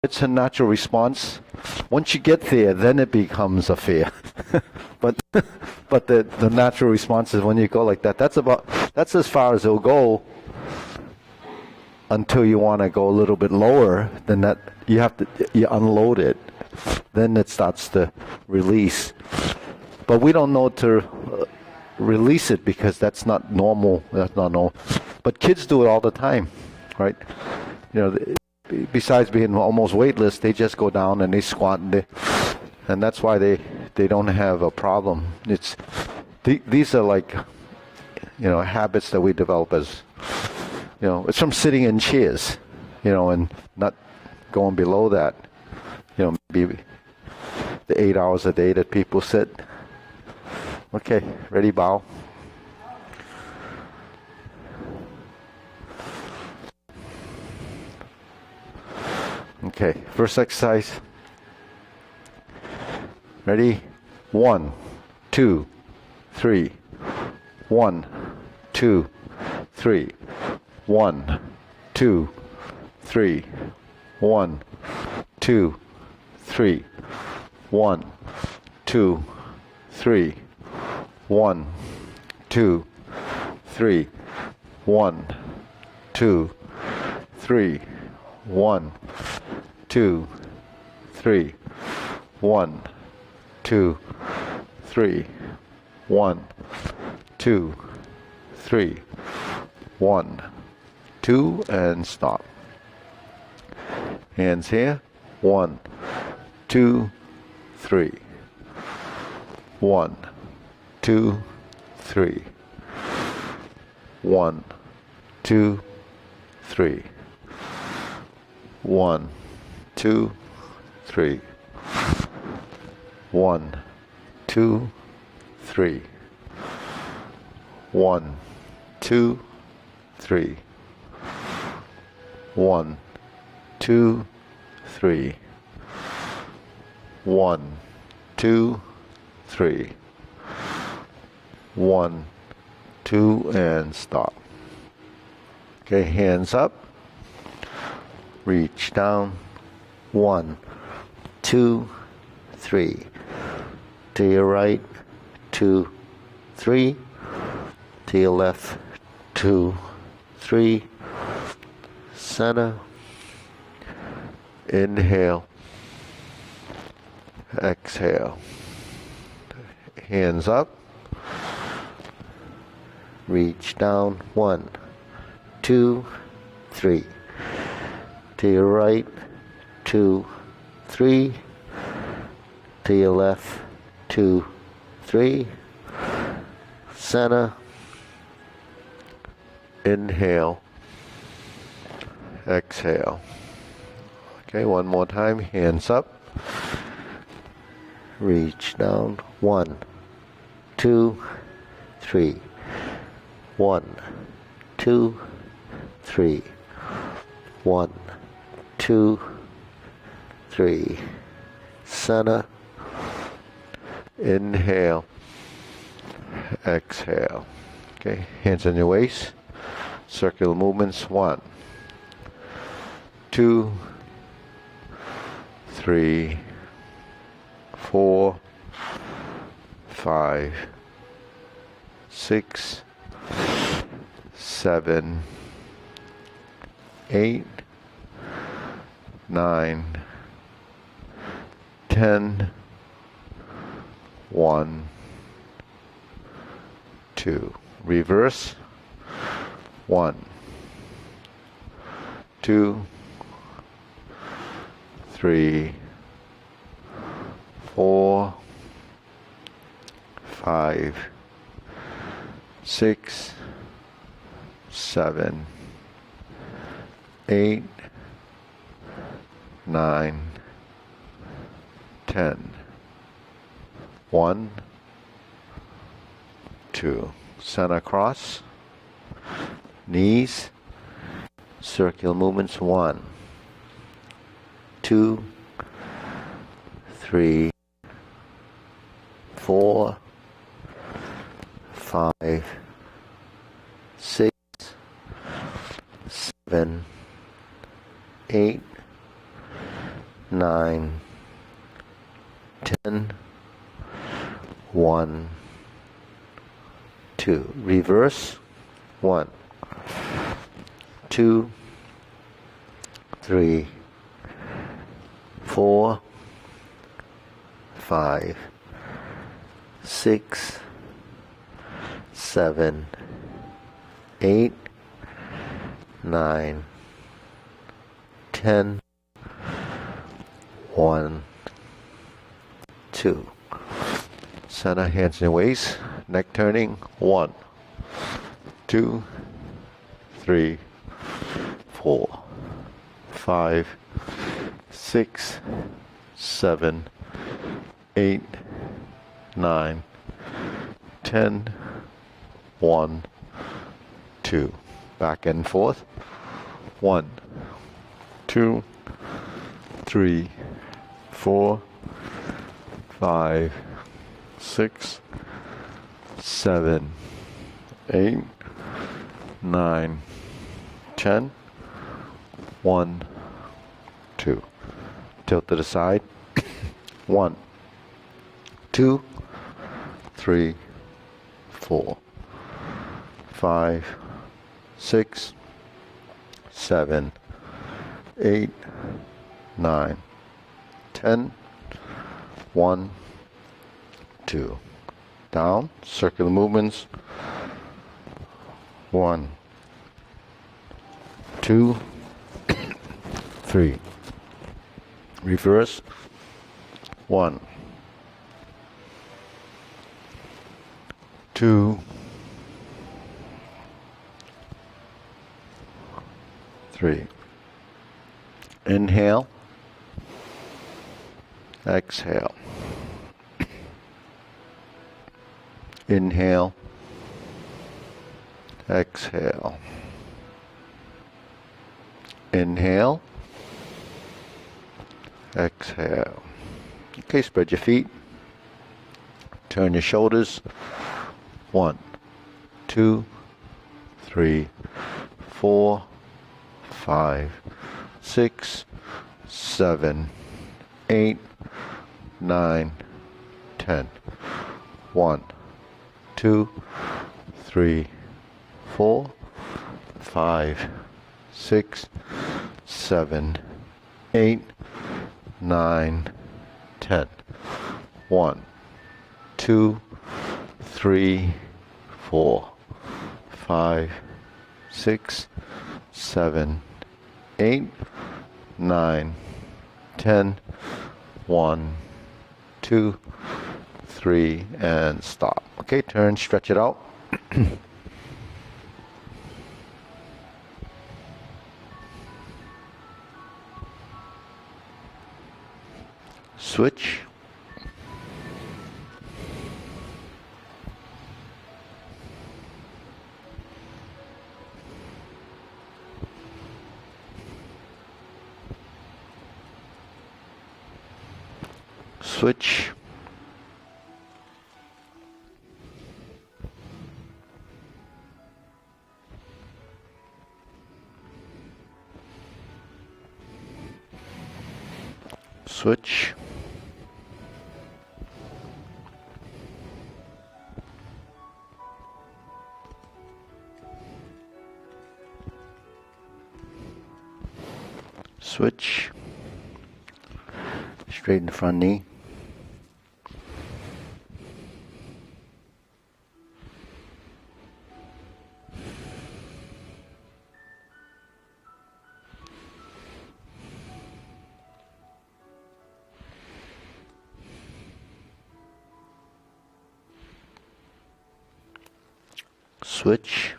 it's a natural response. Once you get there, then it becomes a fear. but the natural response is when you go like that. That's as far as it'll go until you want to go a little bit lower. Then that you unload it. Then it starts to release. But we don't know to release it because that's not normal. That's not normal. But kids do it all the time, right? You know. Besides being almost weightless, they just go down and they squat, and that's why they don't have a problem. These are like, habits that we develop as, it's from sitting in chairs, and not going below that, maybe the 8 hours a day that people sit. Okay, ready, bow. Okay, first exercise. Ready? 1, 2, 3. 1, 2, 3. 1, 2, 3. 1, 2, 3. 1, 2, 3. 1, 2, 3. 1, 2, 3. 1, 2, 3. 1, 2, 3. 1, 2, 3. 1, 2, and stop. Hands here. 1, 2, 3. 1, 2, 3. 1, 2, 3. 1, 2, 3. 1, 2, 3. 1, 2, 3. 1, 2, 3. 1, 2, 3. 1, 2, and stop. Okay, hands up. Reach down. 1, 2, 3. To your right. 2, 3. To your left. 2, 3. Center. Inhale. Exhale. Hands up. Reach down. 1, 2, 3. To your right. 2, 3. To your left. 2, 3. Center. Inhale. Exhale. Okay, one more time. Hands up. Reach down. 1, 2, 3. 1, 2, 3. 1, 2, 3. Center. Inhale. Exhale. Okay, hands on your waist. Circular movements. 1, 2, 3, 4, 5, 6, 7, 8, 9, 10, 1, 2. Reverse. 1, 2, 3, 4, 5, 6, 7, 8, 9, 10. 1, 2. Center cross. Knees. Circular movements. 1, 2, 3, 4, 5, 6, 7, 8, 9, 10, 1, 2. Reverse. 1, 2, 3, 4, 5, 6, 7, 8, 9, 10, 1, 2. Center, hands in waist, neck turning. 1, 2, 3, 4, 5, 6, 7, 8, 9, 10, 1, 2. Back and forth. 1, 2, 3, 4, 5, 6, 7, 8, 9, 10, 1, 2. Tilt to the side. 1, 2, 3, 4, 5, 6, 7, 8, 9, 10, 1, 2. Down, circular movements. 1, 2, 3. Reverse. 1, 2, 3. Inhale. Exhale. Inhale. Exhale. Inhale. Exhale. Okay, spread your feet. Turn your shoulders. 1, 2, 3, 4, 5, 6, 7, 8, 9, 10. 1, 2, 3, 4, 5, 6, 7, 8, 9, 10. 1, 2, 3, 4, 5, 6, 7, 8, 9, 10. 1, 2, 3, and stop. Okay, turn, stretch it out. Switch. Switch. Switch. Switch. Straighten the front knee. Switch.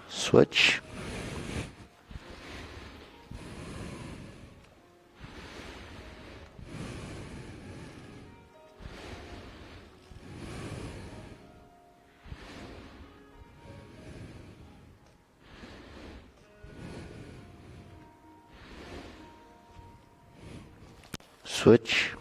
Switch. switch.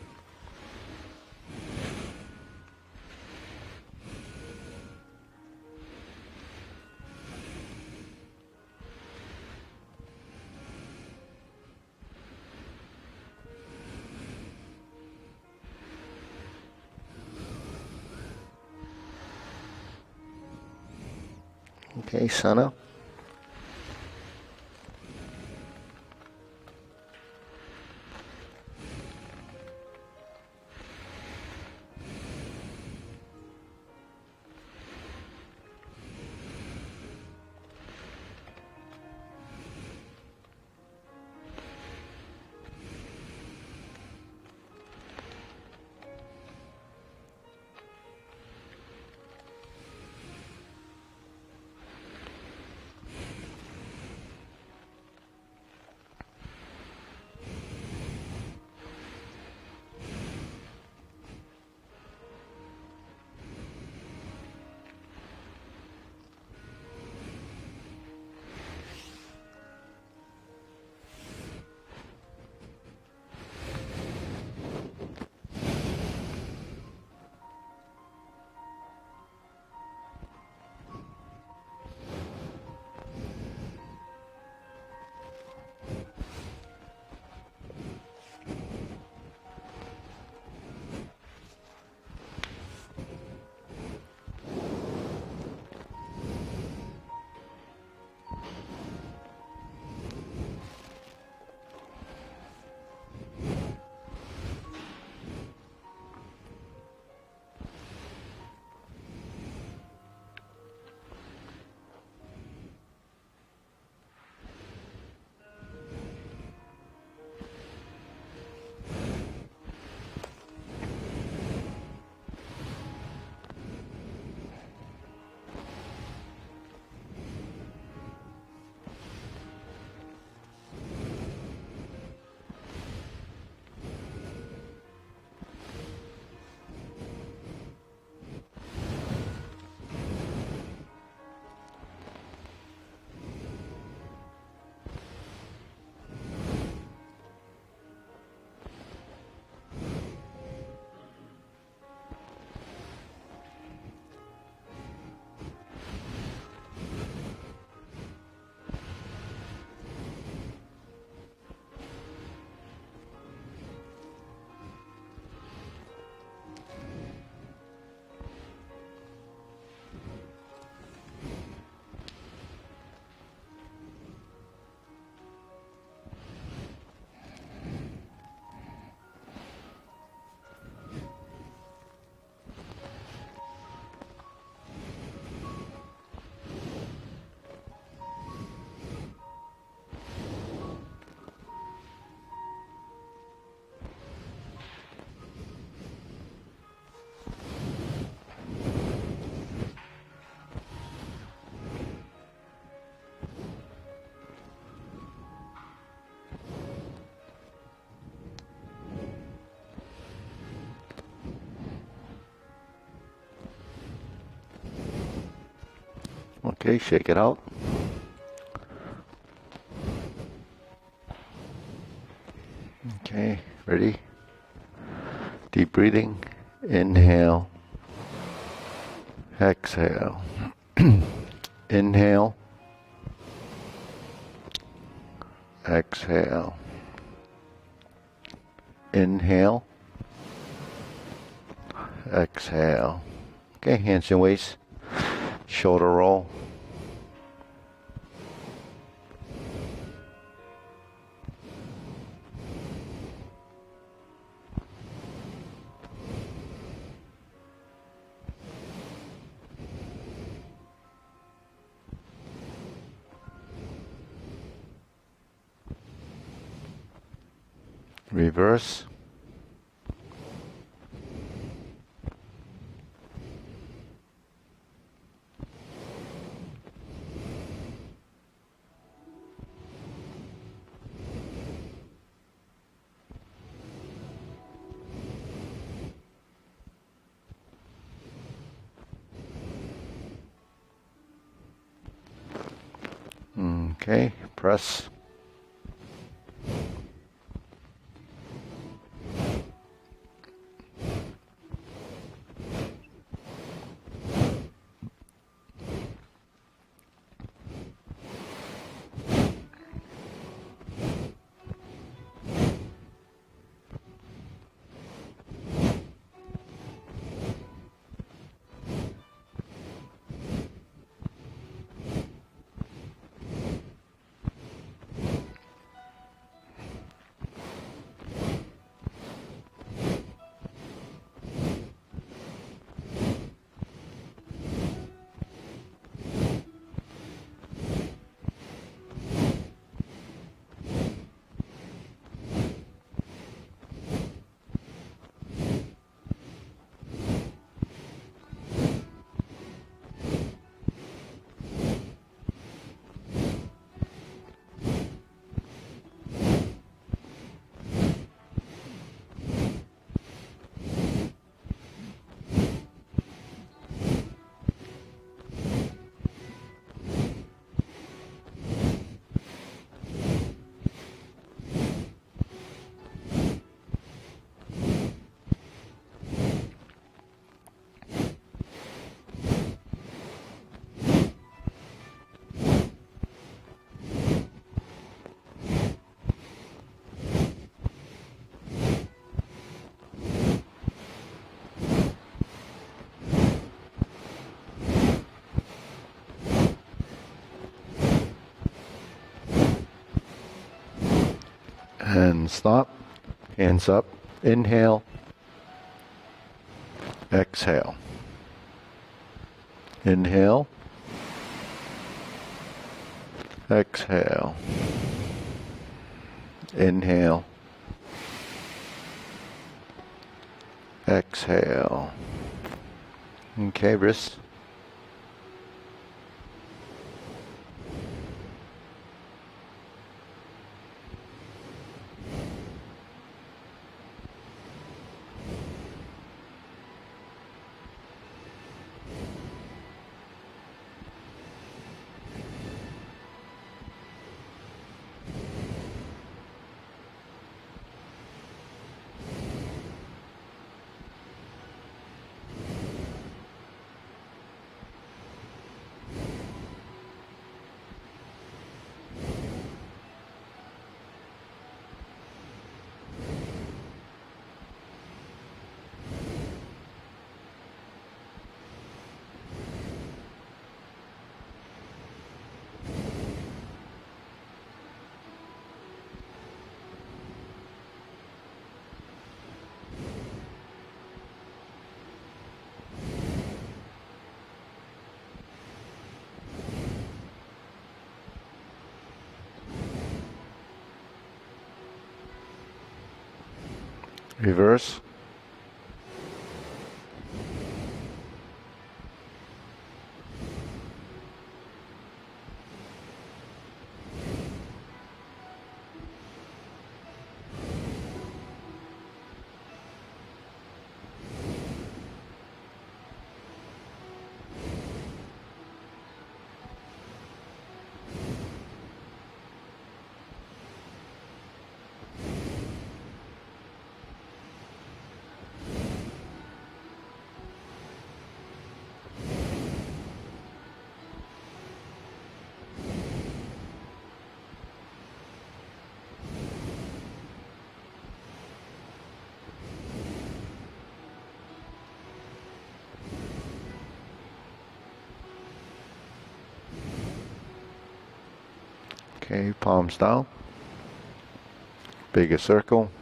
Okay, Sana. Okay, shake it out. Okay, ready? Deep breathing. Inhale. Exhale. Inhale. Exhale. Inhale. Exhale. Okay, hands and waist. Shoulder roll. Reverse. Okay, press. And stop. Hands up. Inhale. Exhale. Inhale. Exhale. Inhale. Exhale. Okay, wrists. Reverse. Okay, palms down. Bigger circle.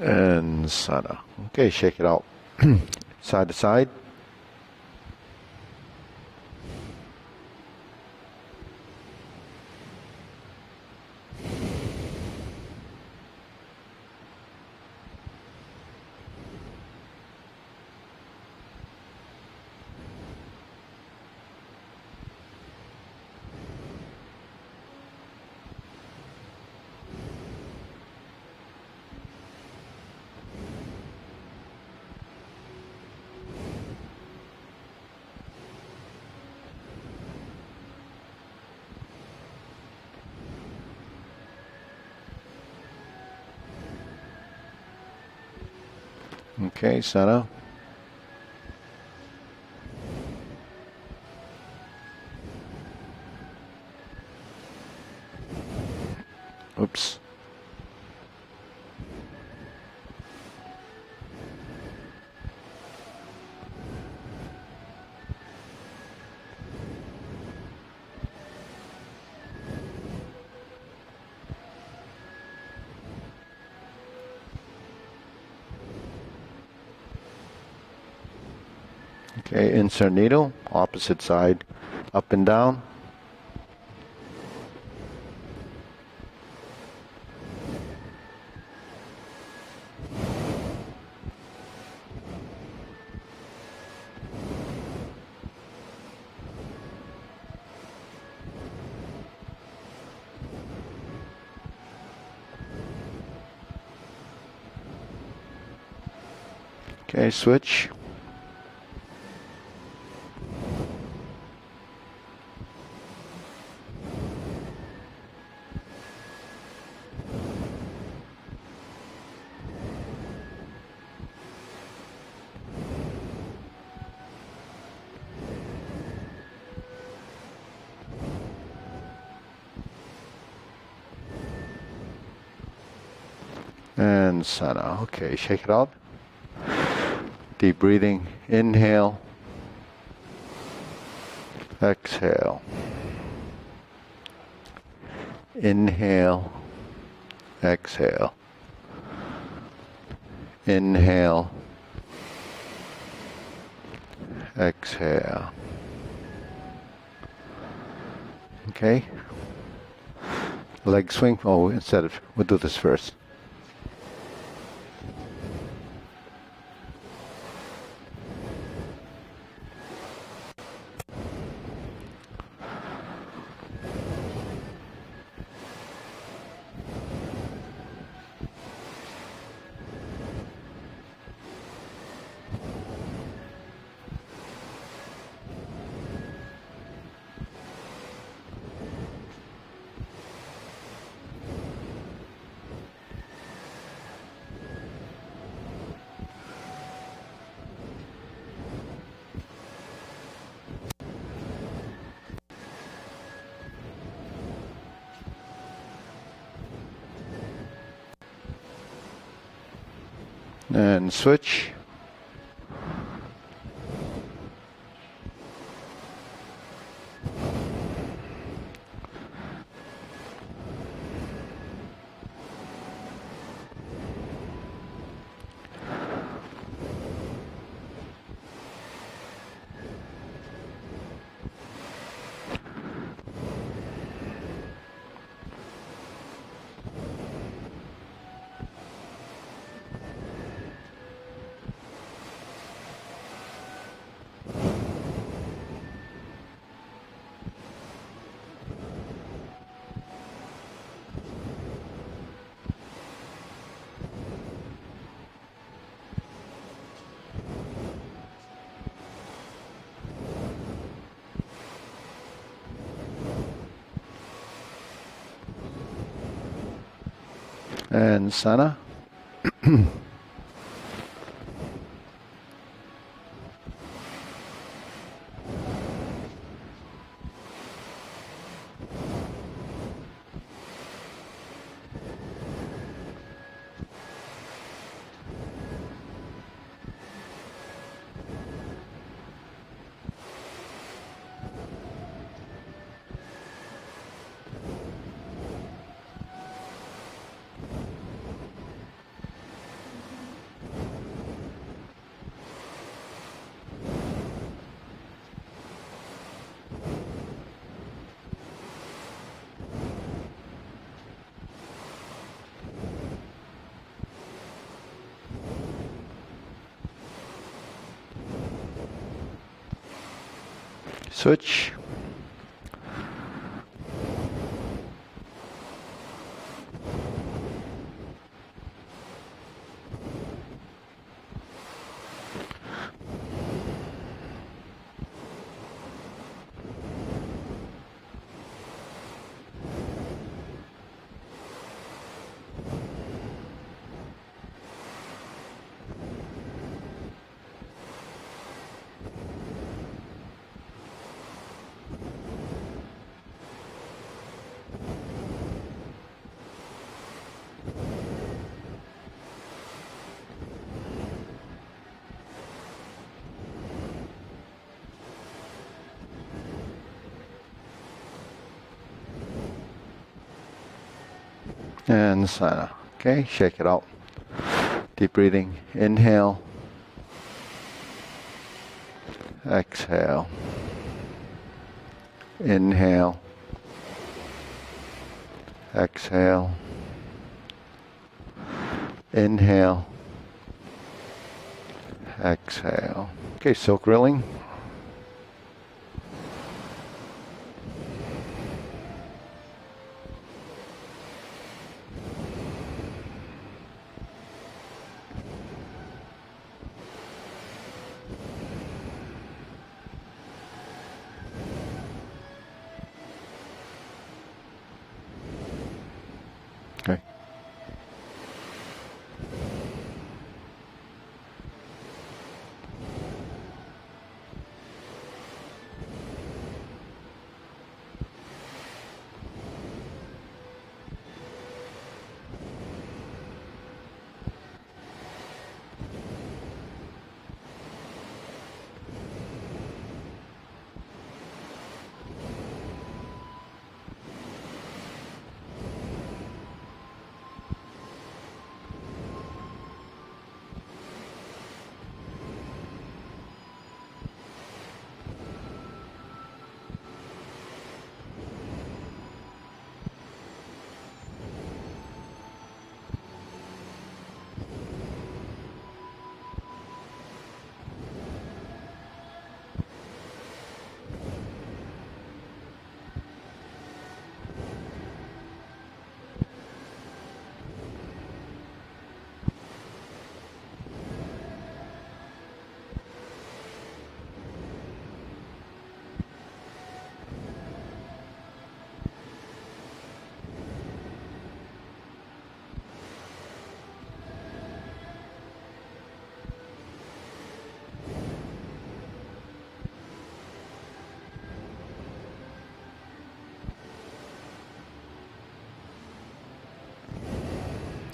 And sana. Okay, shake it out. Side to side. Okay, sana. Oops. Okay, insert needle, opposite side, up and down. Okay, switch. And sana. Okay, shake it out. Deep breathing. Inhale. Exhale. Inhale. Exhale. Inhale. Exhale. Okay. Leg swing. Oh, we'll do this first. And switch. And sana. Switch. And sana. Okay, shake it out. Deep breathing. Inhale. exhale, inhale, exhale, inhale, exhale. Okay, silk rilling. Okay.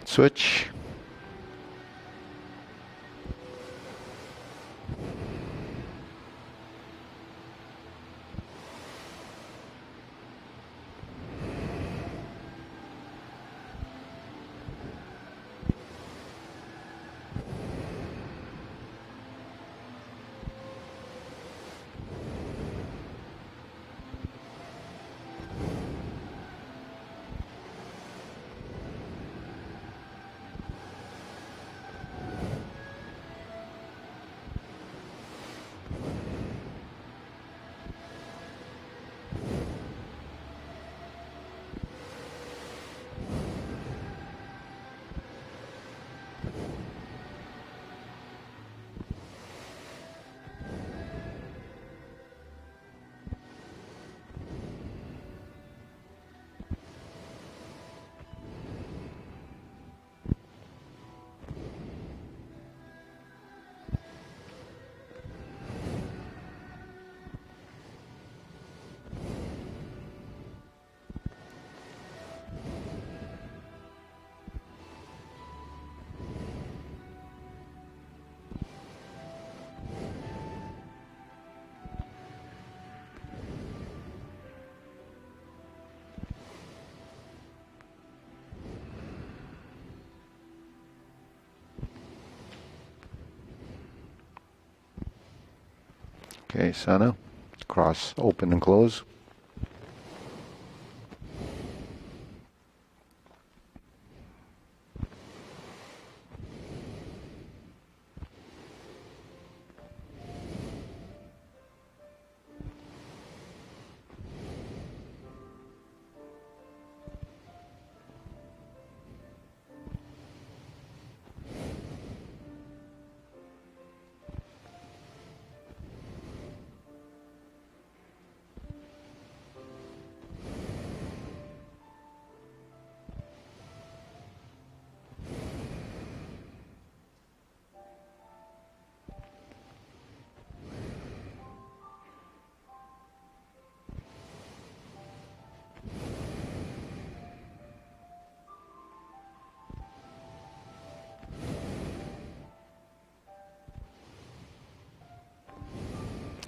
Switch. Okay, Sana. Cross, open and close.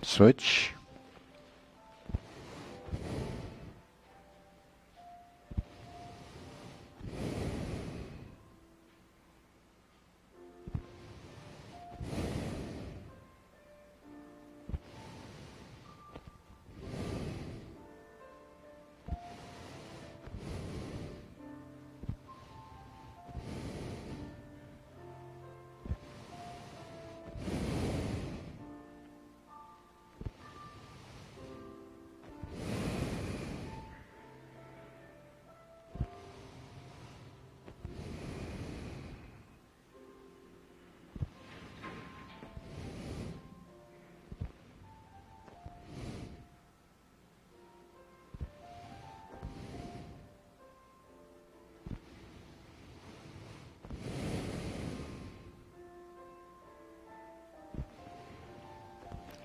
Switch.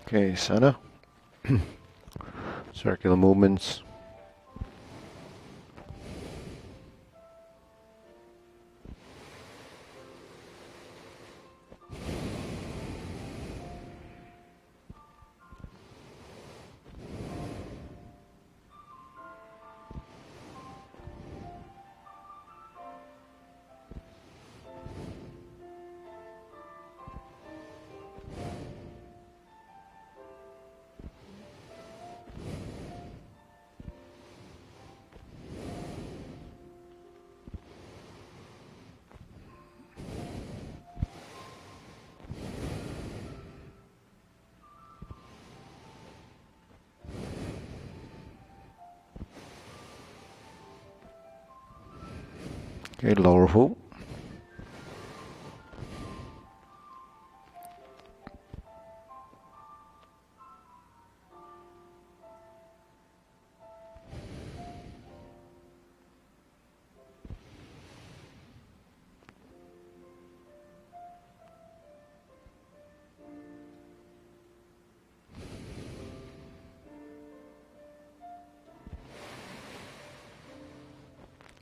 Okay, center. Circular movements. Okay, lower hook.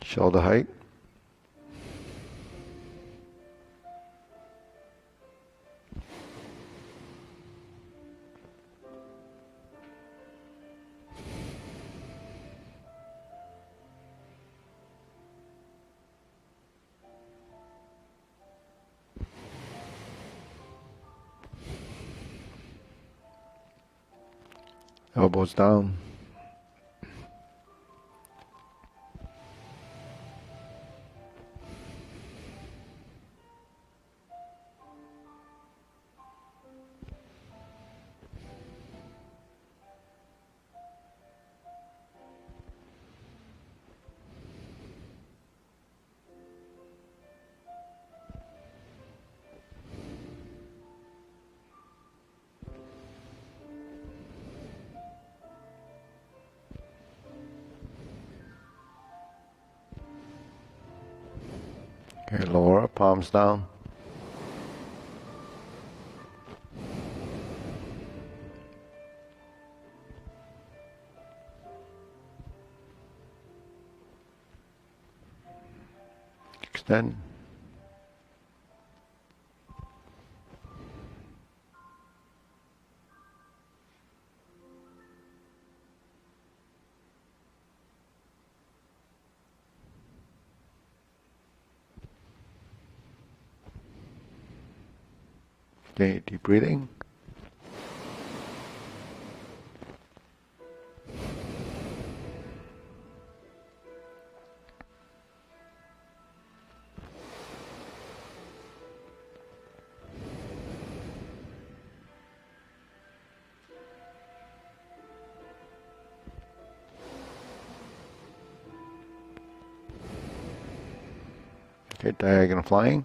Shoulder height. Elbows down. Okay, lower, palms down. Extend. Okay, deep breathing. Okay, diagonal flying.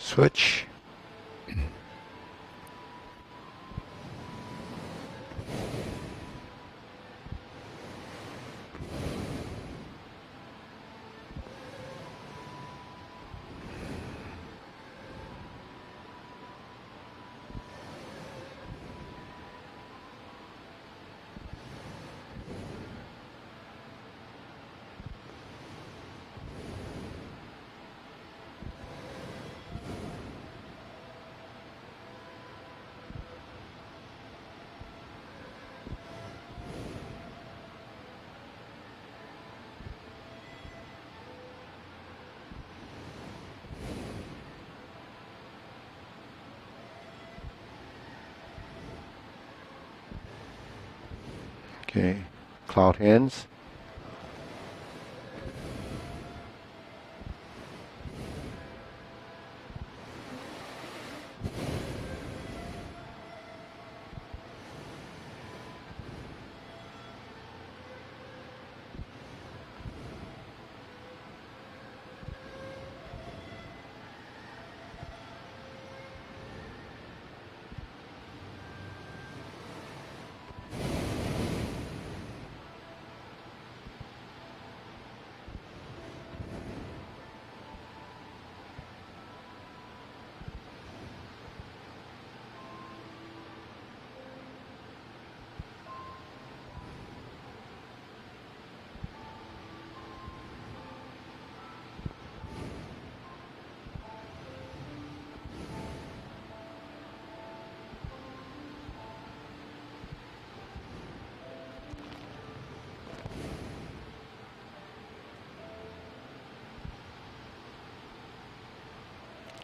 Switch. Okay, cloud hands.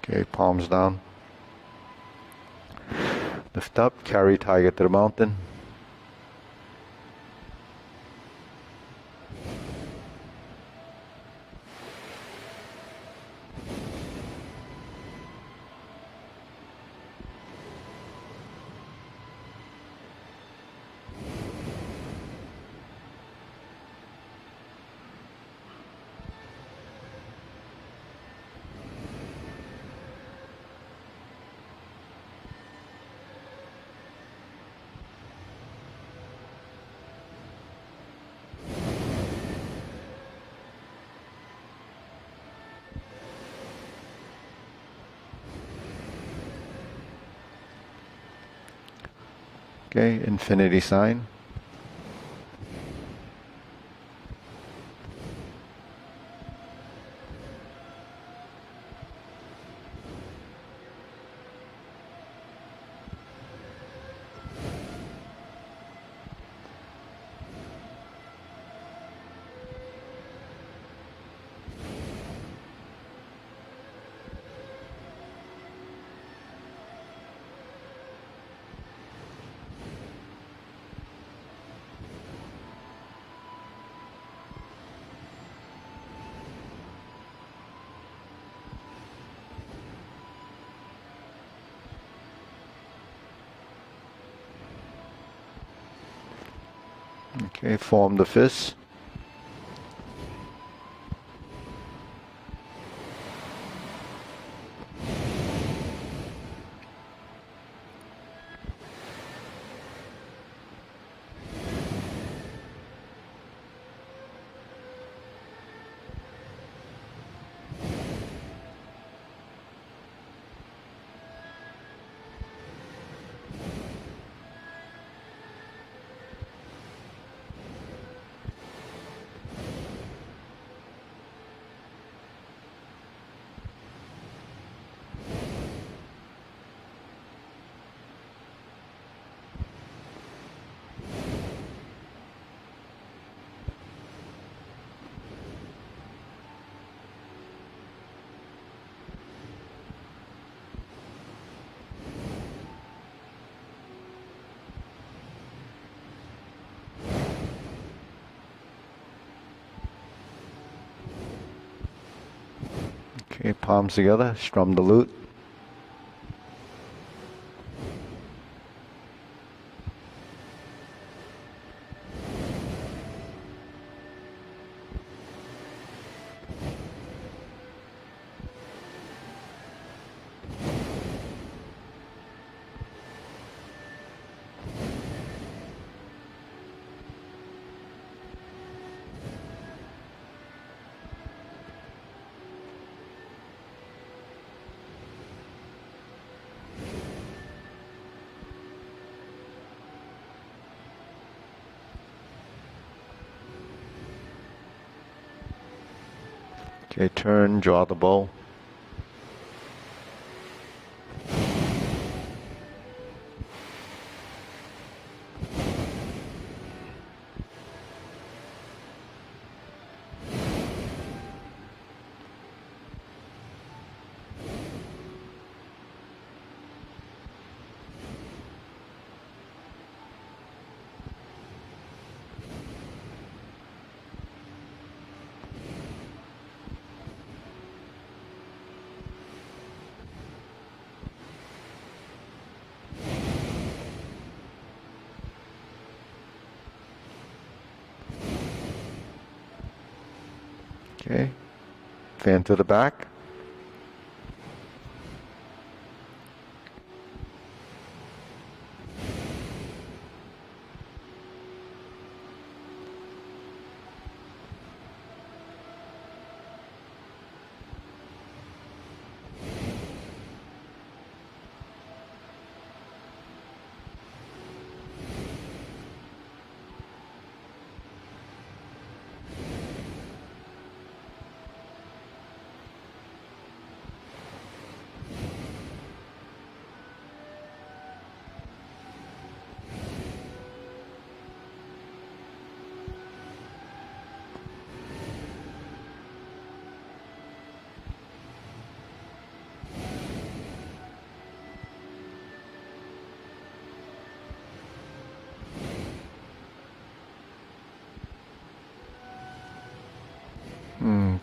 Okay, palms down. Lift up, carry tiger to the mountain. Okay, infinity sign. Okay, form the fist. Okay, palms together, strum the lute. Okay, turn, draw the bow. Okay. Fan to the back.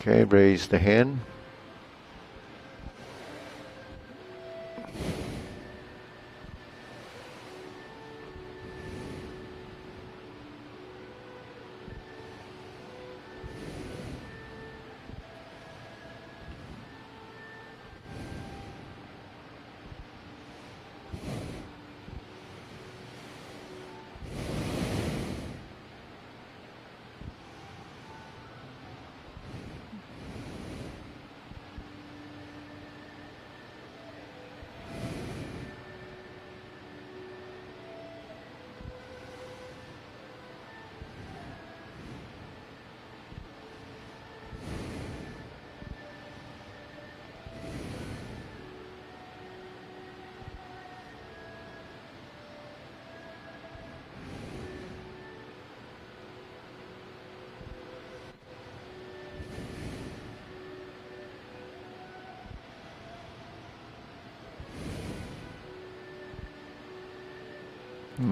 Okay, raise the hand.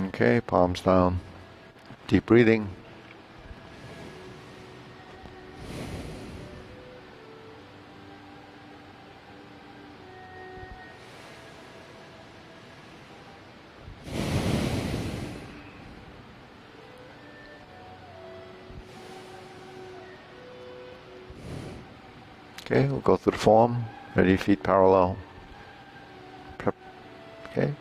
Okay, palms down. Deep breathing. Okay, we'll go through the form. Ready, feet parallel. Prep. Okay.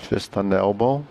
Fist on the elbow.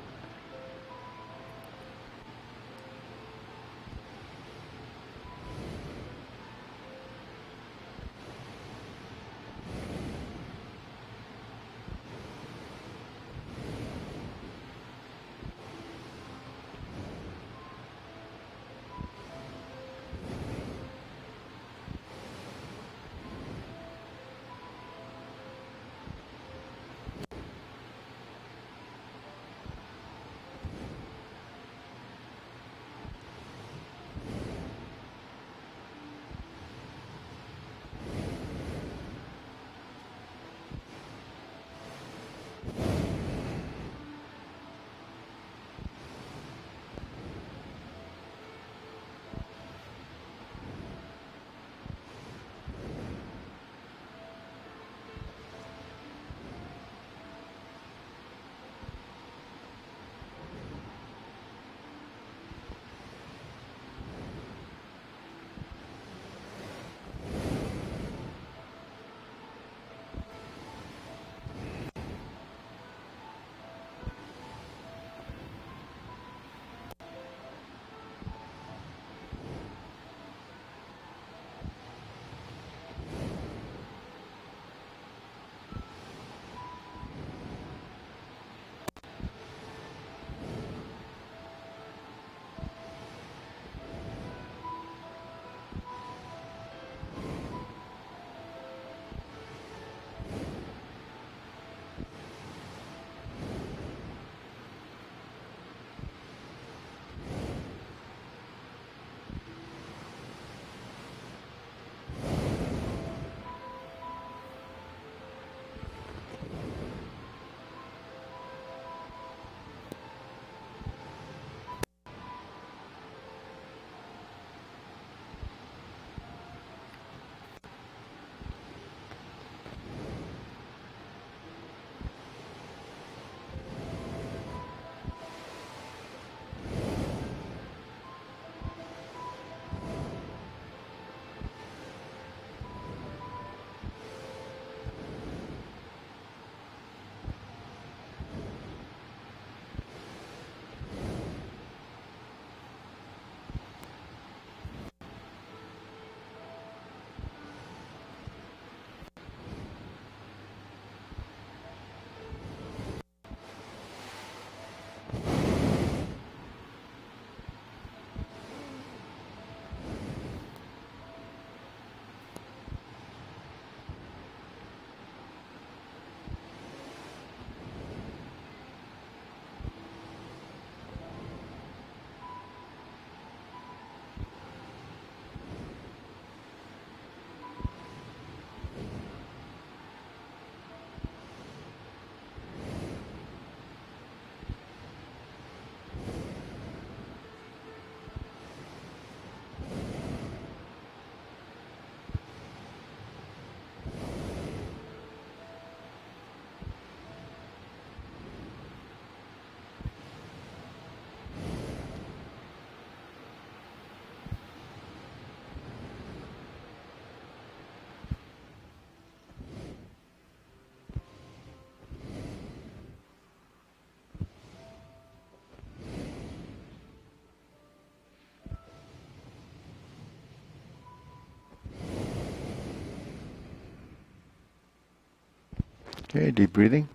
Okay, deep breathing.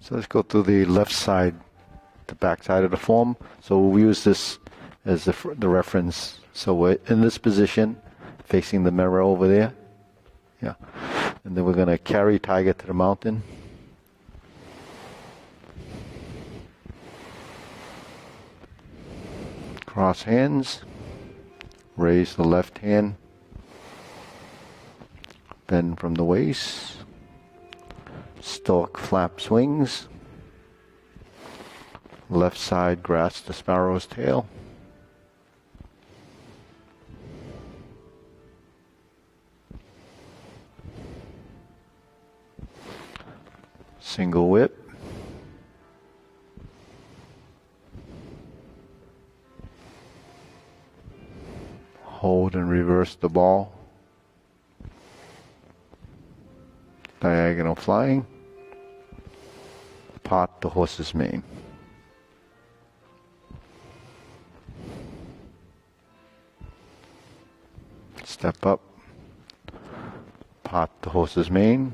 So let's go to the left side, the back side of the form. So we'll use this as the reference. So we're in this position, facing the mirror over there. Yeah. And then we're going to carry tiger to the mountain. Cross hands. Raise the left hand. Bend from the waist. Stork flap swings. Left side grasp the sparrow's tail. Single whip. Hold and reverse the ball. Diagonal flying. Part the horse's mane. Step up. Part the horse's mane.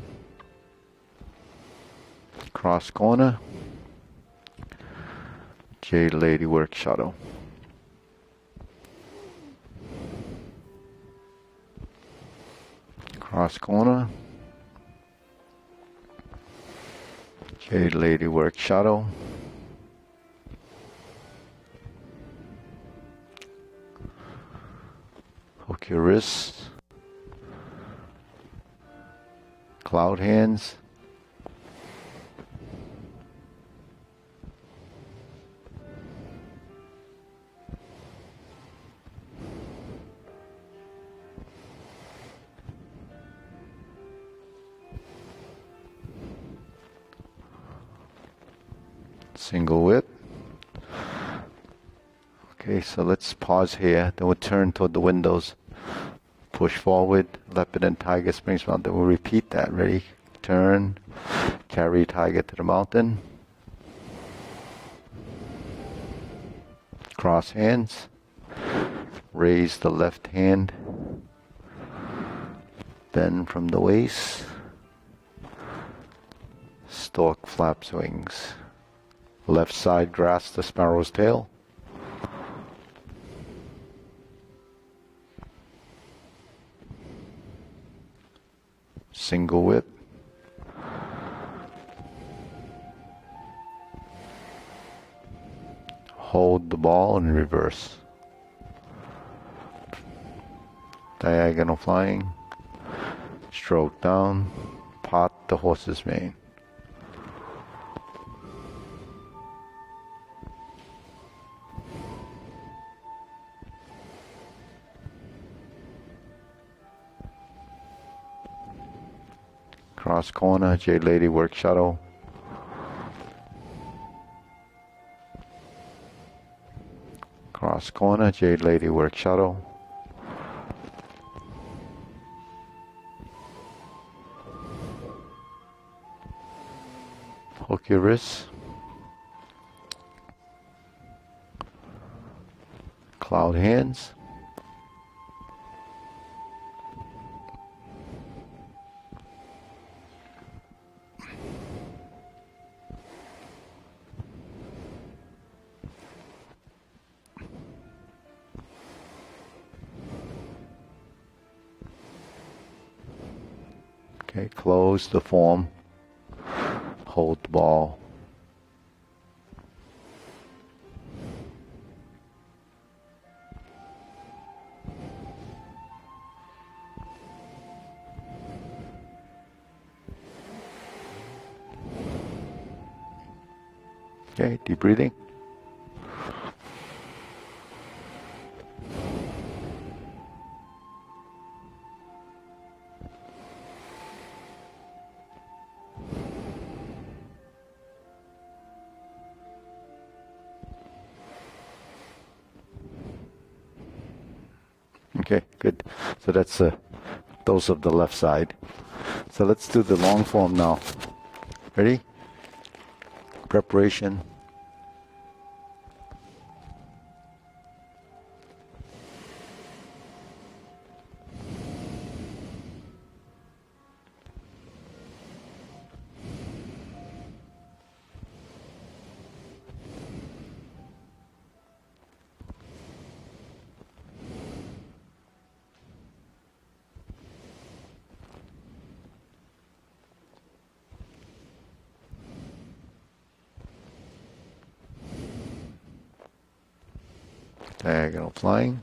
Cross corner. Jade Lady work shuttle. Cross corner. Jade Lady work shuttle. Hook your wrists. Cloud hands. Single whip. Okay, so let's pause here. Then we'll turn toward the windows. Push forward, leopard and tiger springs mountain. We'll repeat that. Ready? Turn. Carry tiger to the mountain. Cross hands. Raise the left hand. Bend from the waist. Stork flaps wings. Left side grasp the sparrow's tail. Single whip. Hold the ball and reverse. Diagonal flying. Stroke down. Part the horse's mane. Cross corner, Jade Lady work shuttle. Cross corner, Jade Lady work shuttle. Hook your wrists. Cloud hands. Okay, close the form. Hold the ball. Okay, deep breathing. Okay, good. So that's those of the left side. So let's do the long form now. Ready? Preparation. Diagonal flying.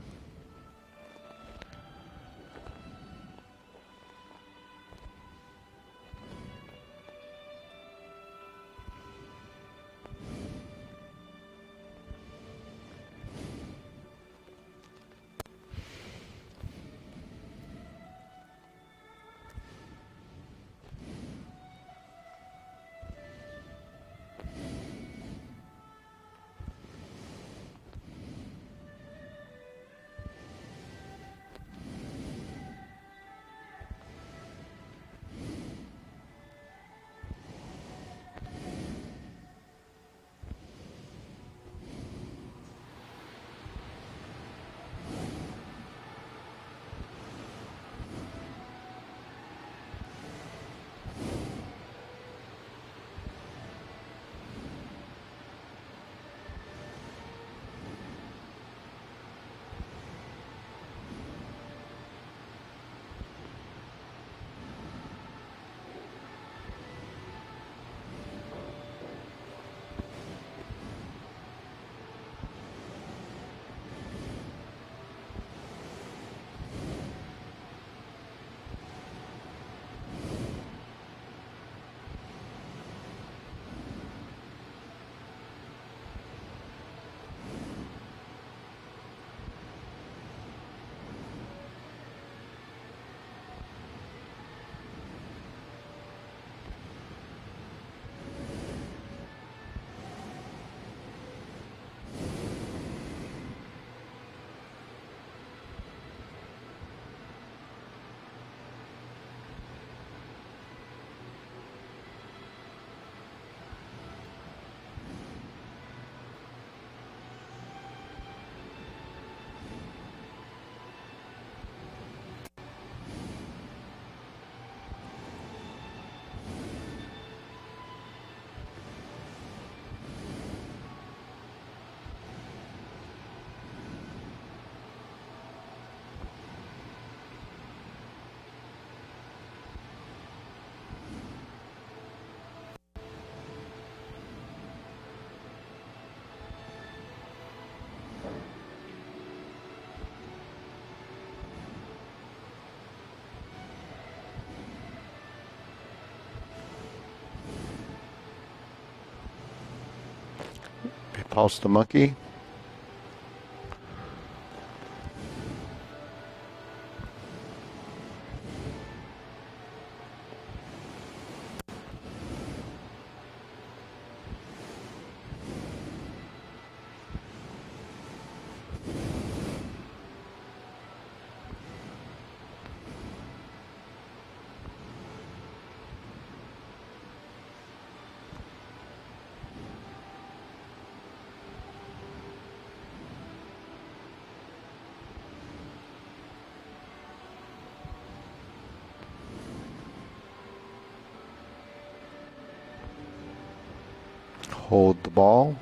Pulse the monkey. Hold the ball.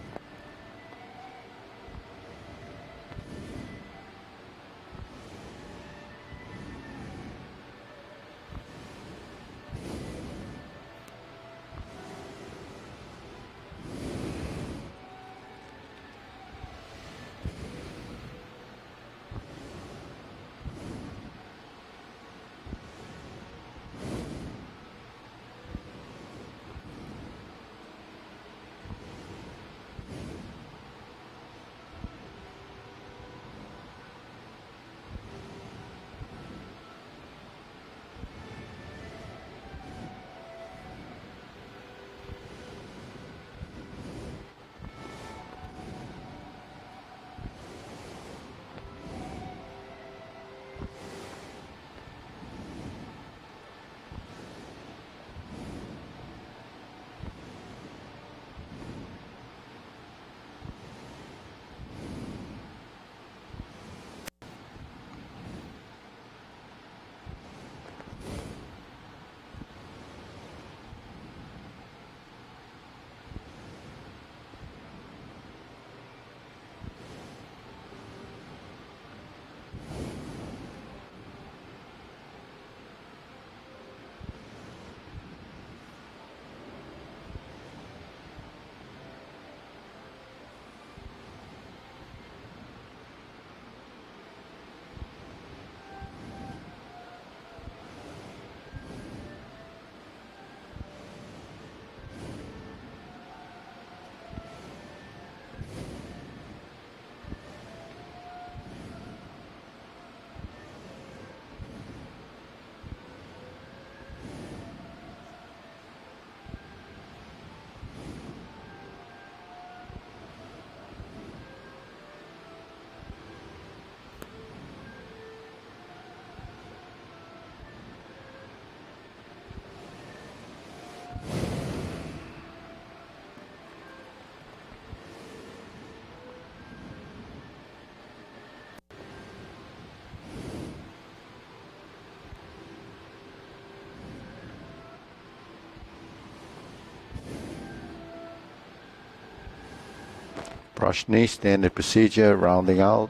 Brush knee, standard procedure, rounding out,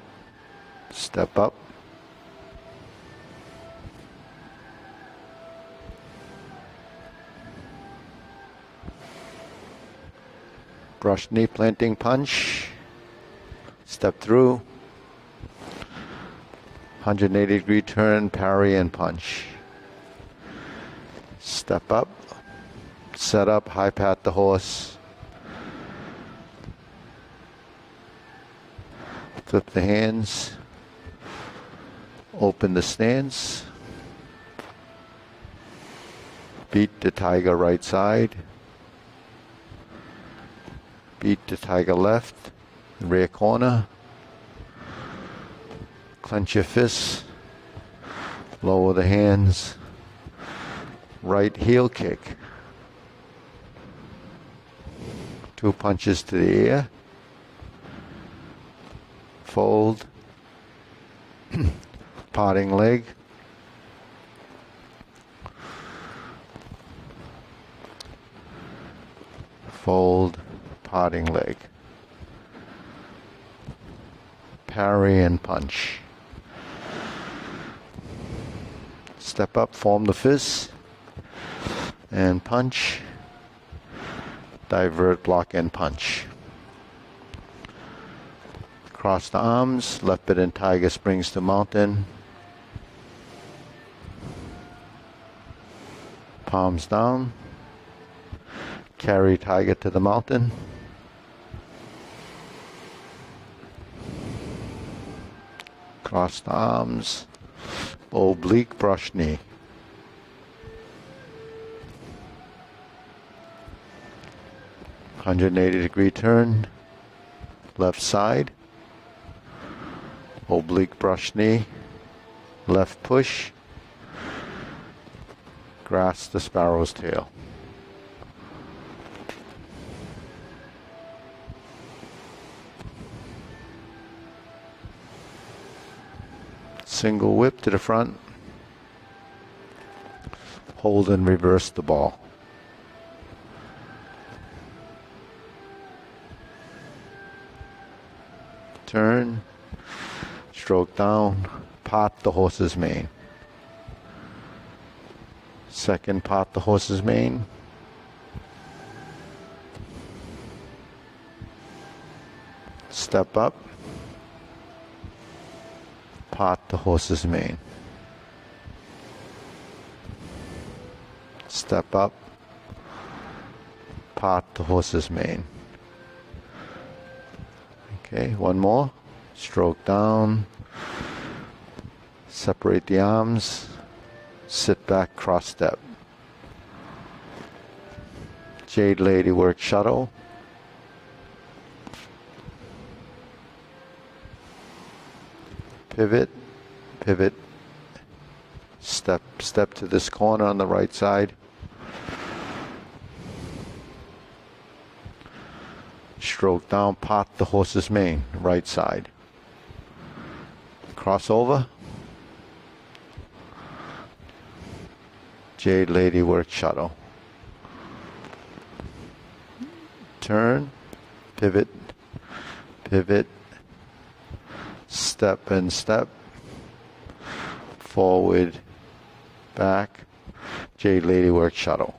step up. Brush knee, planting punch, step through, 180-degree turn, parry and punch. Step up, set up, high pat the horse, flip the hands, open the stance, beat the tiger right side, beat the tiger left, rear corner, clench your fists, lower the hands, right heel kick, 2 punches to the ear, fold, parting leg, fold, parting leg, parry and punch. Step up, form the fist, and punch, divert, block, and punch. Cross the arms, left bit in tiger springs to mountain. Palms down, carry tiger to the mountain. Cross the arms, oblique brush knee. (180-degree turn, left side, oblique brush knee, left push, grasp the sparrow's tail. Single whip to the front, hold and reverse the ball. Turn, stroke down, pot the horse's mane. Second, pot the horse's mane. Step up, pot the horse's mane. Step up, pot the horse's mane. Okay, one more. Stroke down, separate the arms, sit back, cross step. Jade Lady work shuttle. Pivot, pivot, step to this corner on the right side. Stroke down, pot the horse's mane, right side. Crossover. Jade Lady work shuttle. Turn, pivot, pivot, step and step, forward, back, Jade Lady work shuttle.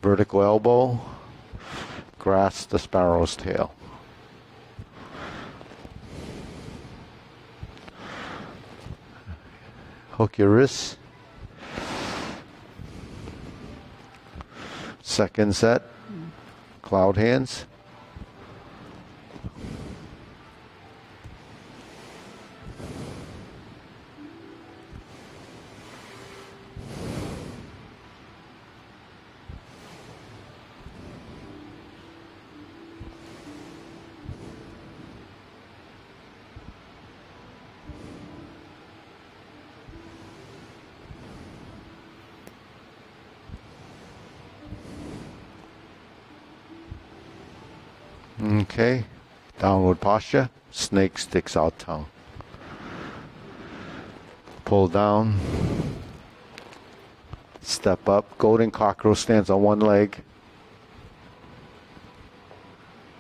Vertical elbow, grasp the sparrow's tail. Hook your wrists. Second set, cloud hands. Okay, downward posture, snake sticks out tongue. Pull down, step up, golden cockerel stands on one leg.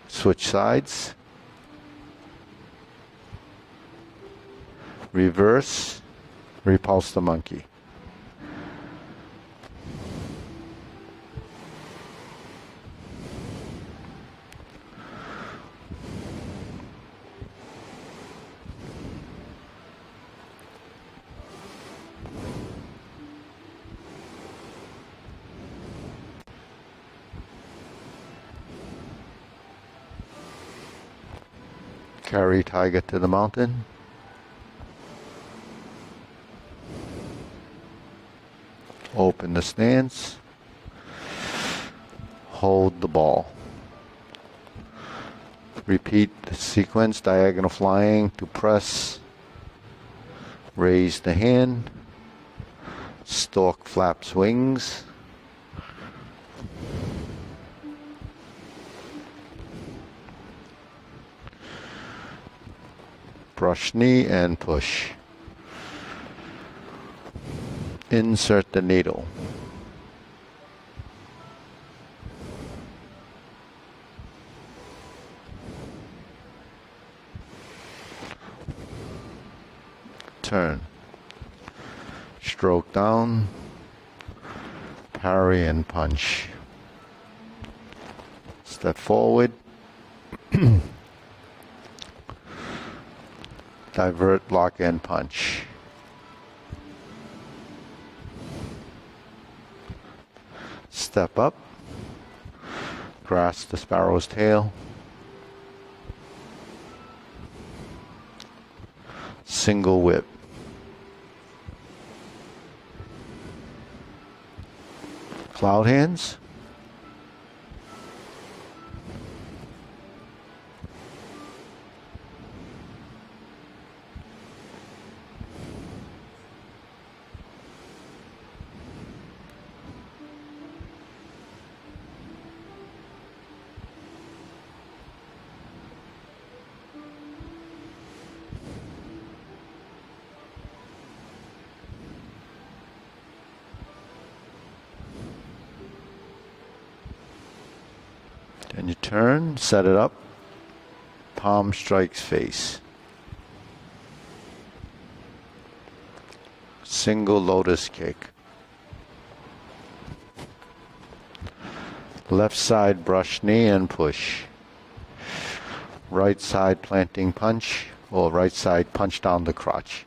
Switch sides, reverse, repulse the monkey. Carry tiger to the mountain. Open the stance. Hold the ball. Repeat the sequence, diagonal flying to press. Raise the hand. Stork flaps wings. Brush knee and push. Insert the needle. Turn. Stroke down. Parry and punch. Step forward. Divert, lock, and punch. Step up. Grasp the sparrow's tail. Single whip. Cloud hands. Then you turn, set it up, palm strikes face. Single lotus kick. Left side brush knee and push. Right side planting punch, or right side punch down the crotch.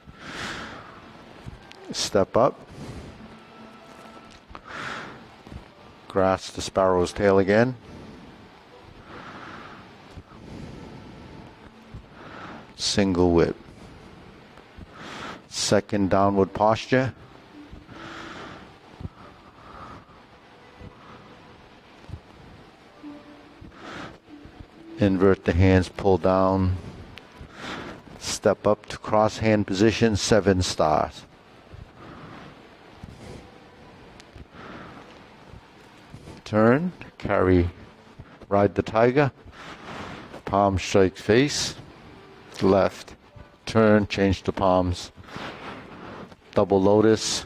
Step up. Grasp the sparrow's tail again. Single whip. Second downward posture. Invert the hands, pull down. Step up to cross hand position, 7 stars. Turn, carry, ride the tiger. Palm strike face. Left, turn, change the palms, double lotus,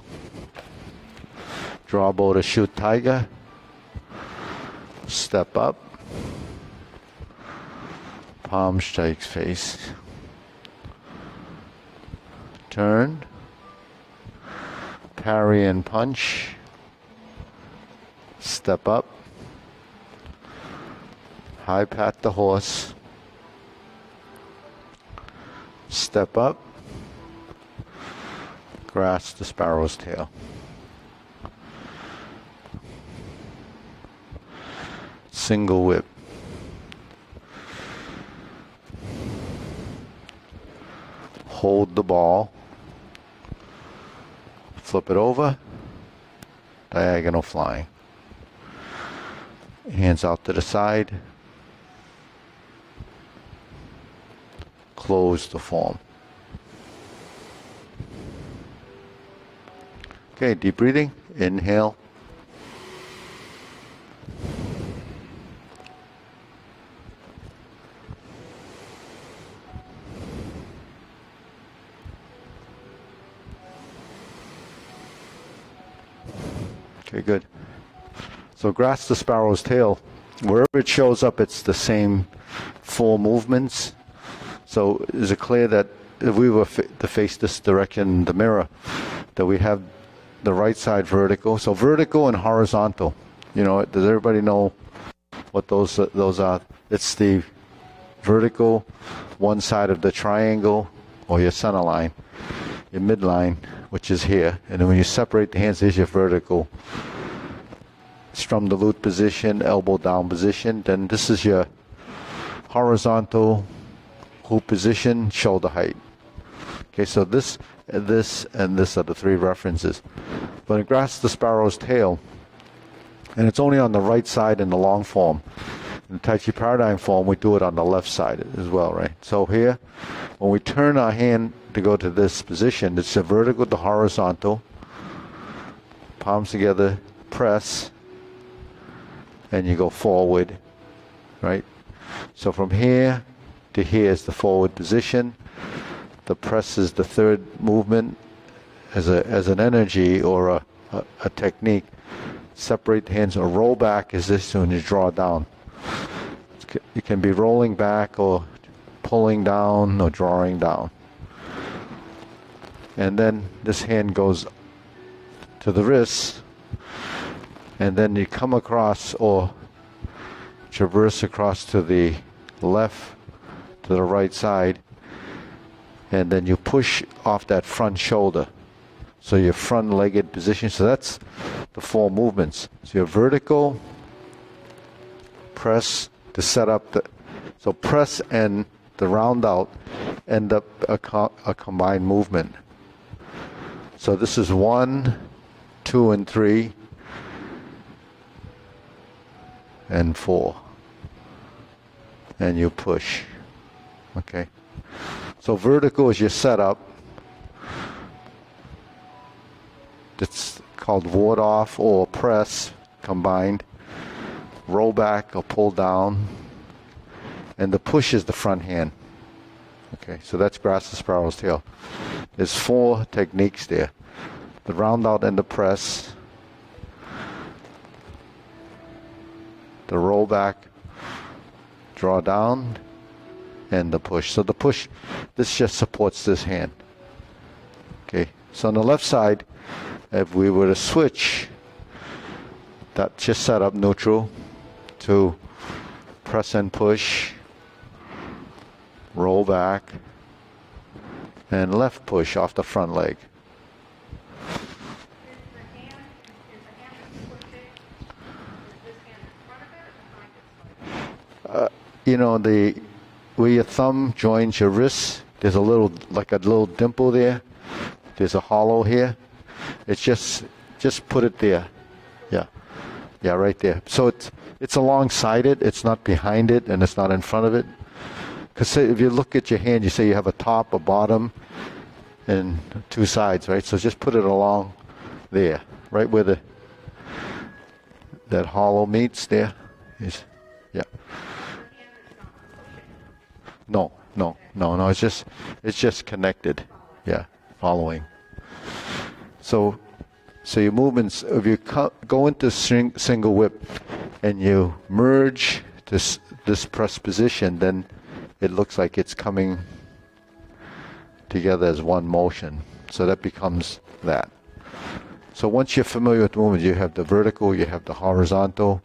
draw bow to shoot tiger, step up, palm strikes face, turn, parry and punch, step up, high pat the horse, step up, grasp the sparrow's tail. Single whip. Hold the ball. Flip it over. Diagonal flying. Hands out to the side. Close the form. Okay, deep breathing. Inhale. Okay, good. So grasp the sparrow's tail. Wherever it shows up, it's the same 4 movements. So is it clear that if we were to face this direction in the mirror, that we have the right side vertical. So vertical and horizontal. Does everybody know what those are? It's the vertical, one side of the triangle or your center line, your midline, which is here. And then when you separate the hands, here's your vertical. It's from the lute position, elbow down position. Then this is your horizontal hoop position, shoulder height. Okay, so this, and this are the three references. But in grasp the sparrow's tail, and it's only on the right side in the long form. In the Tai Chi Paradigm form, we do it on the left side as well, right? So here, when we turn our hand to go to this position, it's a vertical to horizontal, palms together, press, and you go forward, right? So from here to here is the forward position. The press is the third movement as an energy or a technique. Separate the hands or roll back is this when you draw down. You can be rolling back or pulling down or drawing down. And then this hand goes to the wrist, and then you come across or traverse across to the left, to the right side, and then you push off that front shoulder. So your front-legged position. So that's the four movements. So your vertical, press to set up so press and the round out end up a combined movement. So this is 1, 2, and 3, and 4. And you push. Okay. So vertical is your setup. It's called ward off or press combined. Roll back or pull down. And the push is the front hand. Okay, so that's grasp the sparrow's tail. There's 4 techniques there. The round out and the press. The roll back, draw down, and the push. So the push, this just supports this hand. Okay, so on the left side, if we were to switch, that just set up neutral to press and push, roll back, and left push off the front leg. Where your thumb joins your wrist, there's a little dimple there. There's a hollow here. It's just put it there. Yeah, right there. So it's alongside it. It's not behind it, and it's not in front of it. Because if you look at your hand, you say you have a top, a bottom, and 2 sides, right? So just put it along there, right where that hollow meets there. Yeah. No. It's just connected. Yeah, following. So your movements, if you go into single whip and you merge this press position, then it looks like it's coming together as one motion. So that becomes that. So once you're familiar with the movement, you have the vertical, you have the horizontal,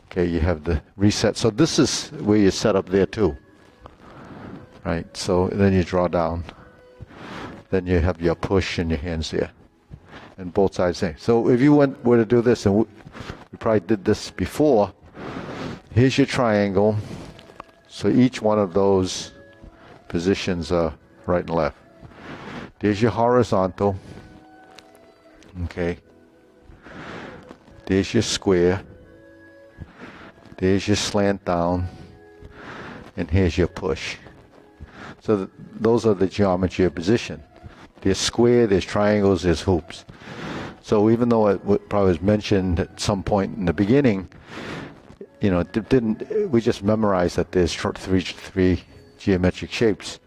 okay, you have the reset. So this is where you set up there too. Right, so then you draw down. Then you have your push and your hands there. And both sides there. So if you were to do this, and we probably did this before, here's your triangle. So each one of those positions are right and left. There's your horizontal. Okay. There's your square. There's your slant down. And here's your push. So those are the geometry of position. There's square, there's triangles, there's hoops. So even though it probably was mentioned at some point in the beginning, we just memorized that there's three geometric shapes.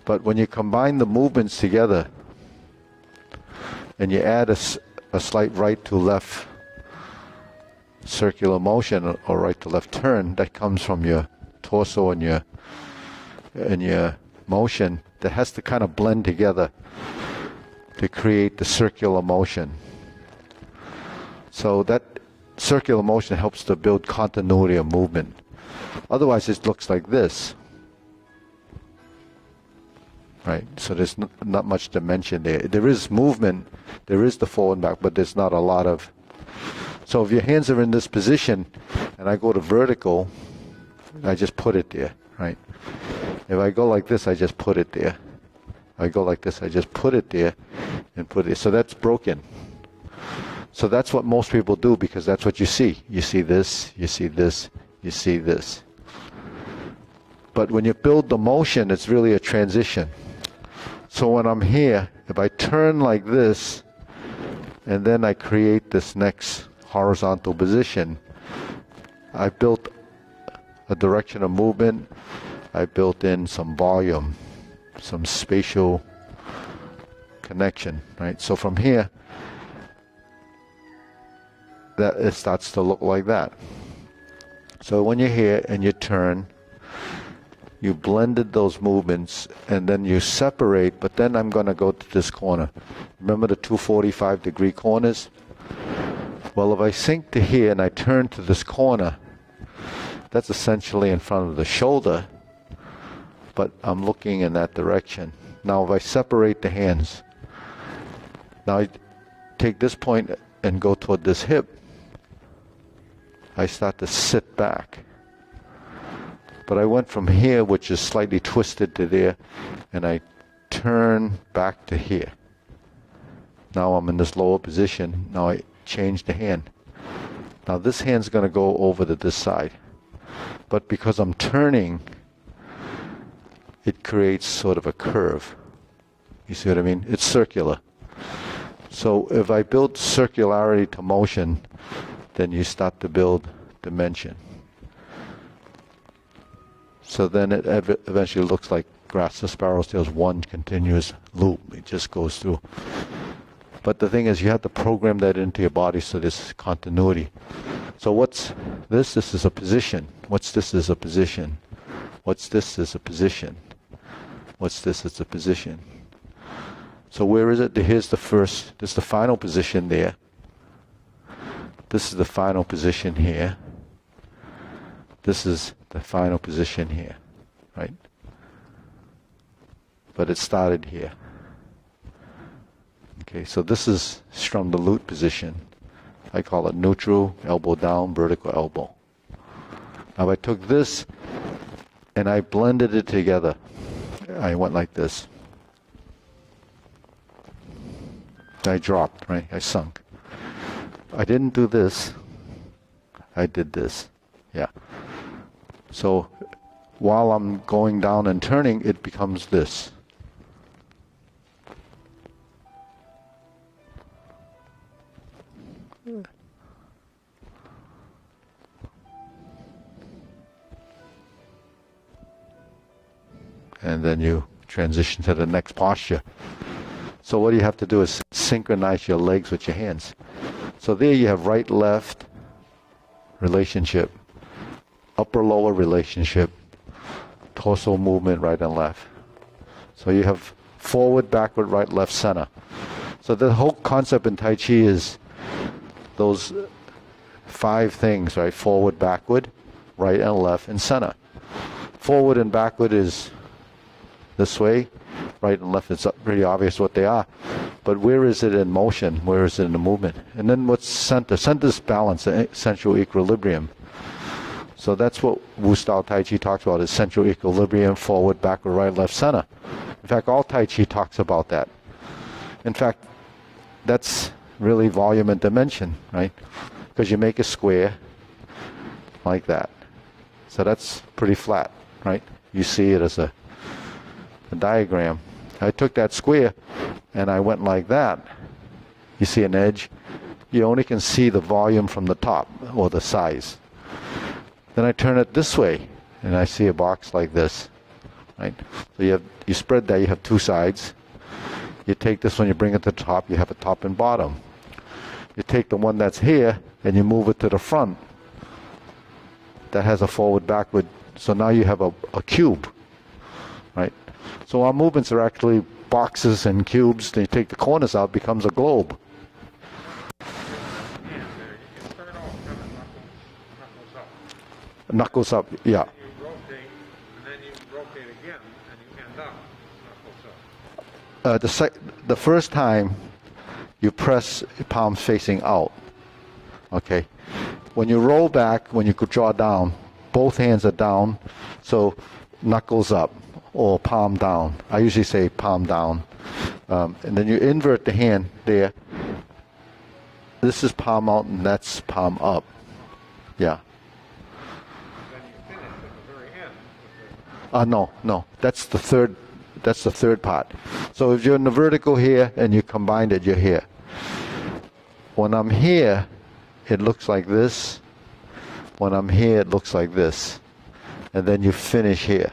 But when you combine the movements together and you add a slight right to left circular motion or right to left turn, that comes from your torso and your motion that has to kind of blend together to create the circular motion. So that circular motion helps to build continuity of movement. Otherwise it looks like this. Right, so there's not much dimension there. There is movement, there is the forward and back, but there's not a lot of... So if your hands are in this position, and I go to vertical, I just put it there, right? If I go like this, I just put it there. If I go like this, I just put it there, and put it... So that's broken. So that's what most people do, because that's what you see. You see this, you see this, you see this. But when you build the motion, it's really a transition. So when I'm here, if I turn like this, and then I create this next horizontal position, I built a direction of movement, I built in some volume, some spatial connection, right? So from here, that it starts to look like that. So when you're here and you turn, you blended those movements, and then you separate, but then I'm going to go to this corner. Remember the 245-degree corners? Well, if I sink to here and I turn to this corner, that's essentially in front of the shoulder, but I'm looking in that direction. Now if I separate the hands, now I take this point and go toward this hip, I start to sit back. But I went from here, which is slightly twisted, to there, and I turn back to here. Now I'm in this lower position. Now I change the hand. Now this hand's going to go over to this side. But because I'm turning, it creates sort of a curve. You see what I mean? It's circular. So if I build circularity to motion, then you start to build dimension. So then it eventually looks like grass to sparrow's tail, one continuous loop. It just goes through. But the thing is, you have to program that into your body so there's continuity. So what's this? This is a position. What's this is a position. What's this is a position. What's this is a position. So where is it? Here's the first, this is the final position there. This is the final position here. This is the final position here, right? But it started here. Okay, so this is from the lute position. I call it neutral, elbow down, vertical elbow. Now I took this and I blended it together. I went like this. I dropped, right? I sunk. I didn't do this. I did this. Yeah. So while I'm going down and turning, it becomes this. And then you transition to the next posture. So what you have to do is synchronize your legs with your hands. So there you have right-left relationship, upper-lower relationship, torso movement, right and left. So you have forward, backward, right, left, center. So the whole concept in Tai Chi is those 5 things, right? Forward, backward, right and left, and center. Forward and backward is this way, right and left, it's pretty obvious what they are. But where is it in motion? Where is it in the movement? And then what's center? Center is balance, central equilibrium. So that's what Wu Style Tai Chi talks about, is central equilibrium, forward, backward, right, left, center. In fact, all Tai Chi talks about that. In fact, that's really volume and dimension, right? Because you make a square like that. So that's pretty flat, right? You see it as a diagram. I took that square and I went like that. You see an edge? You only can see the volume from the top, or the size. Then I turn it this way and I see a box like this, right? So you spread that, you have 2 sides. You take this one, you bring it to the top, you have a top and bottom. You take the one that's here and you move it to the front. That has a forward, backward. So now you have a cube. right? So our movements are actually boxes and cubes. Then you take the corners out, becomes a globe. Knuckles up, yeah. You rotate, and then you rotate again, and you end up knuckles up. The first time you press palms facing out, okay? When you roll back, when you draw down, both hands are down, so knuckles up or palm down. I usually say palm down. And then you invert the hand there. This is palm out and that's palm up. Yeah. Then you finish at the very end. No. That's the third part. So if you're in the vertical here and you combine it, you're here. When I'm here, it looks like this. When I'm here, it looks like this. And then you finish here.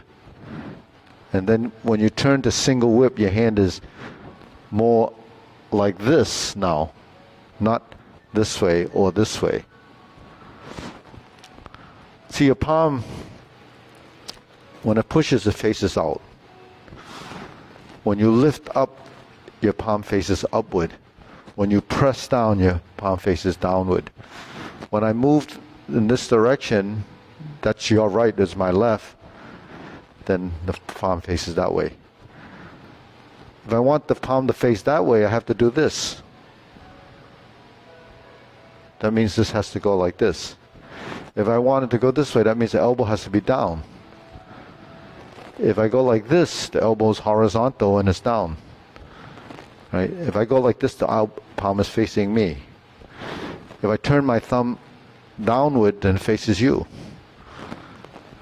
And then when you turn to single whip, your hand is more like this now, not this way or this way. See, your palm, when it pushes, it faces out. When you lift up, your palm faces upward. When you press down, your palm faces downward. When I moved in this direction, that's your right, that's my left, then the palm faces that way. If I want the palm to face that way, I have to do this. That means this has to go like this. If I want it to go this way, that means the elbow has to be down. If I go like this, the elbow is horizontal and it's down. Right? If I go like this, the palm is facing me. If I turn my thumb downward, then it faces you.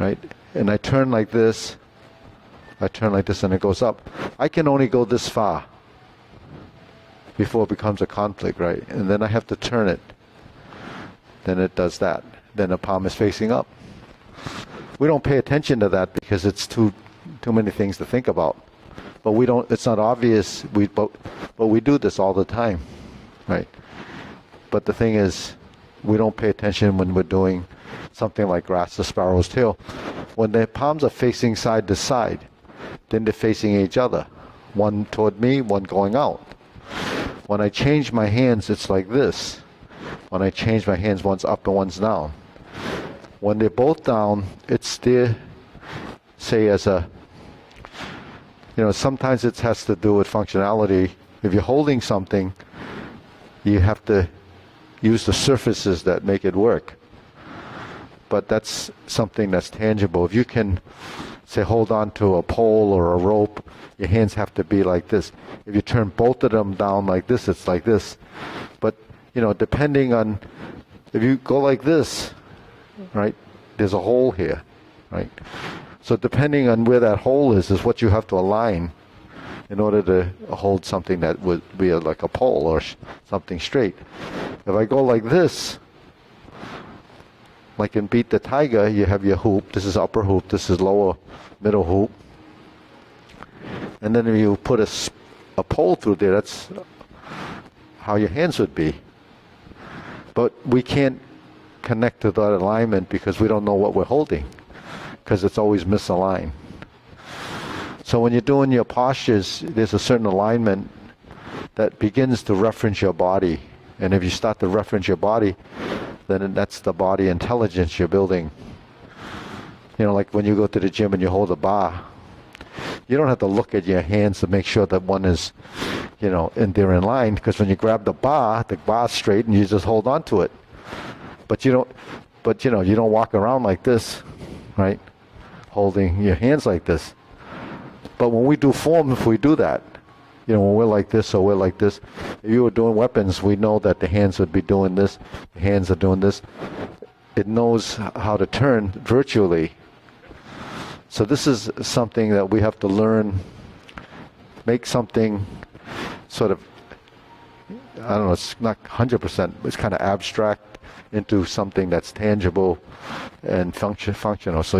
Right? And I turn like this, and it goes up. I can only go this far before it becomes a conflict, right? And then I have to turn it. Then it does that. Then the palm is facing up. We don't pay attention to that because it's too many things to think about. But we don't. It's not obvious. But we do this all the time, right? But the thing is, we don't pay attention when we're doing something like grasp the sparrow's tail. When the palms are facing side to side, then they're facing each other. One toward me, one going out. When I change my hands, it's like this. When I change my hands, one's up and one's down. When they're both down, it's there, say as a, sometimes it has to do with functionality. If you're holding something, you have to use the surfaces that make it work. But that's something that's tangible. If you can, say, hold on to a pole or a rope, your hands have to be like this. If you turn both of them down like this, it's like this. But, depending on, if you go like this, right, there's a hole here, right? So depending on where that hole is what you have to align in order to hold something that would be like a pole or something straight. If I go like this, like in Beat the Tiger, you have your hoop. This is upper hoop. This is lower middle hoop. And then if you put a pole through there, that's how your hands would be. But we can't connect to that alignment because we don't know what we're holding, because it's always misaligned. So when you're doing your postures, there's a certain alignment that begins to reference your body. And if you start to reference your body, then that's the body intelligence you're building. Like when you go to the gym and you hold a bar, you don't have to look at your hands to make sure that one is, and they're in line, because when you grab the bar's straight and you just hold on to it. But you don't walk around like this, right? Holding your hands like this. But when we do form, if we do that, when we're like this or we're like this, if you were doing weapons, we know that the hands would be doing this, the hands are doing this. It knows how to turn virtually. So this is something that we have to learn, make something sort of, I don't know, it's not 100%, it's kind of abstract into something that's tangible and functional. So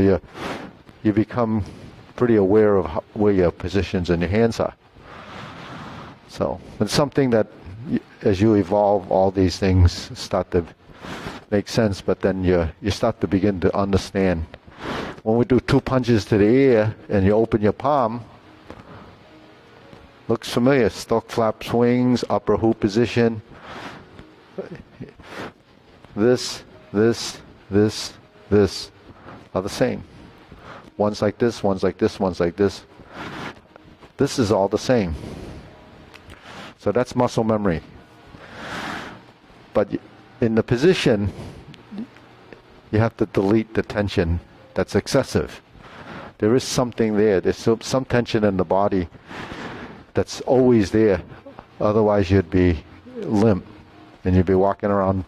you become pretty aware of where your positions and your hands are. So it's something that as you evolve, all these things start to make sense, but then you start to begin to understand when we do 2 punches to the ear and you open your palm, looks familiar. Stalk flap swings, upper hoop position. This are the same. One's like this, one's like this, one's like this. This is all the same. So that's muscle memory. But in the position, you have to delete the tension that's excessive. There is something there. There's some tension in the body that's always there. Otherwise, you'd be limp and you'd be walking around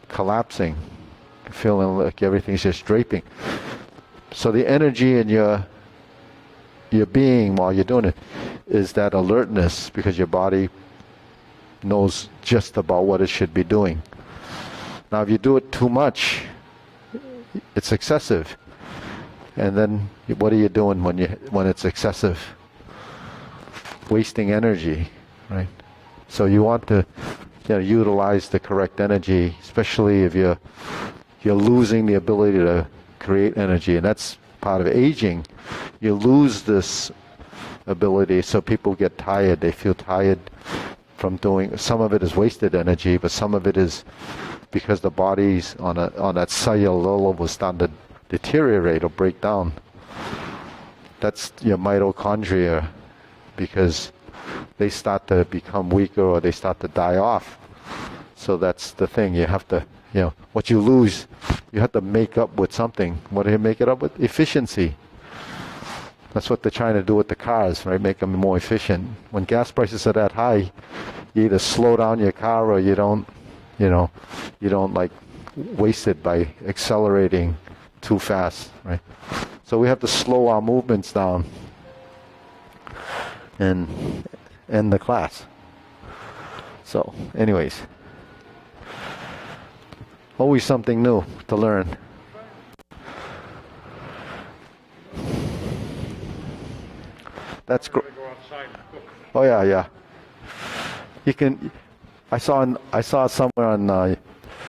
collapsing, feeling like everything's just draping. So the energy in your being while you're doing it is that alertness, because your body knows just about what it should be doing. Now if you do it too much, it's excessive. And then what are you doing when it's excessive? Wasting energy, right? So you want to utilize the correct energy, especially if you're losing the ability to create energy, and that's part of aging. You lose this ability, so people get tired. They feel tired from doing. Some of it is wasted energy, but some of it is because the body's on that cellular level was starting to deteriorate or break down. That's your mitochondria, because they start to become weaker or they start to die off. So that's the thing. You have to, what you lose, you have to make up with something. What do you make it up with? Efficiency. That's what they're trying to do with the cars, right? Make them more efficient. When gas prices are that high, you either slow down your car or you don't like waste it by accelerating too fast, right? So we have to slow our movements down and end the class. So, anyways, always something new to learn. That's great. Go outside and cook. Oh yeah. You can. I saw somewhere on